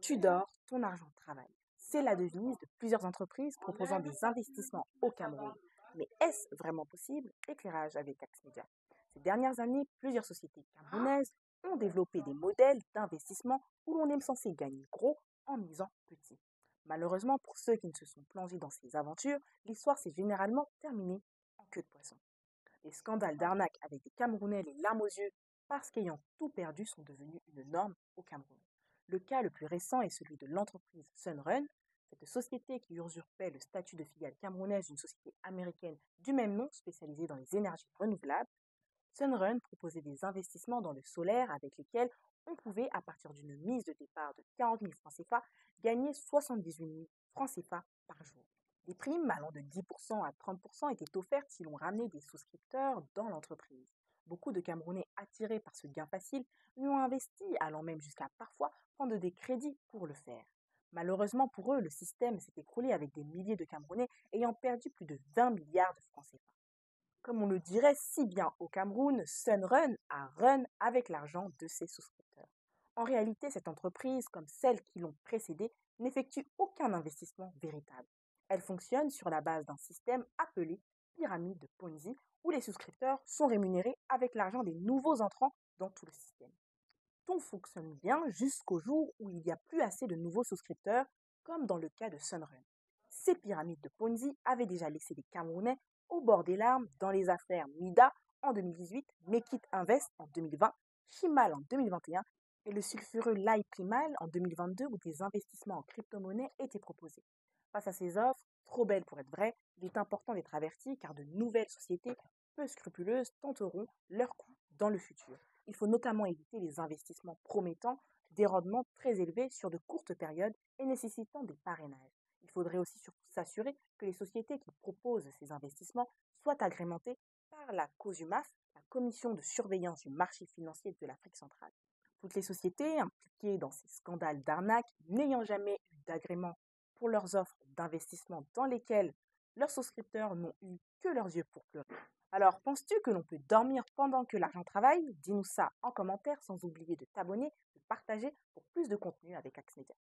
Tu dors, ton argent travaille. C'est la devise de plusieurs entreprises proposant des investissements au Cameroun. Mais est-ce vraiment possible? Éclairage avec Axmedia. Ces dernières années, plusieurs sociétés camerounaises ont développé des modèles d'investissement où l'on est censé gagner gros en misant petit. Malheureusement, pour ceux qui ne se sont plongés dans ces aventures, l'histoire s'est généralement terminée en queue de poisson. Les scandales d'arnaque avec des Camerounais les larmes aux yeux parce qu'ayant tout perdu sont devenus une norme au Cameroun. Le cas le plus récent est celui de l'entreprise Sunrun, cette société qui usurpait le statut de filiale camerounaise d'une société américaine du même nom spécialisée dans les énergies renouvelables. Sunrun proposait des investissements dans le solaire avec lesquels on pouvait, à partir d'une mise de départ de 40 000 francs CFA, gagner 78 000 francs CFA par jour. Des primes allant de 10% à 30% étaient offertes si l'on ramenait des souscripteurs dans l'entreprise. Beaucoup de Camerounais attirés par ce gain facile y ont investi, allant même jusqu'à parfois prendre des crédits pour le faire. Malheureusement pour eux, le système s'est écroulé avec des milliers de Camerounais ayant perdu plus de 20 milliards de francs CFA. Comme on le dirait si bien au Cameroun, Sunrun a run avec l'argent de ses souscripteurs. En réalité, cette entreprise, comme celles qui l'ont précédée, n'effectue aucun investissement véritable. Elle fonctionne sur la base d'un système appelé pyramide de Ponzi, où les souscripteurs sont rémunérés avec l'argent des nouveaux entrants dans tout le système. Tout fonctionne bien jusqu'au jour où il n'y a plus assez de nouveaux souscripteurs, comme dans le cas de Sunrun. Ces pyramides de Ponzi avaient déjà laissé les Camerounais au bord des larmes dans les affaires Mida en 2018, Mekit Invest en 2020, Chimal en 2021 et le sulfureux Lai Primal en 2022 où des investissements en crypto-monnaie étaient proposés. Face à ces offres, trop belles pour être vraies, il est important d'être averti car de nouvelles sociétés peu scrupuleuses tenteront leur coup dans le futur. Il faut notamment éviter les investissements promettant des rendements très élevés sur de courtes périodes et nécessitant des parrainages. Il faudrait aussi surtout s'assurer que les sociétés qui proposent ces investissements soient agrémentées par la COSUMAF, la Commission de surveillance du marché financier de l'Afrique centrale. Toutes les sociétés impliquées dans ces scandales d'arnaque n'ayant jamais eu d'agrément pour leurs offres d'investissement dans lesquelles leurs souscripteurs n'ont eu que leurs yeux pour pleurer. Alors, penses-tu que l'on peut dormir pendant que l'argent travaille? Dis-nous ça en commentaire sans oublier de t'abonner, de partager pour plus de contenu avec Axmedia.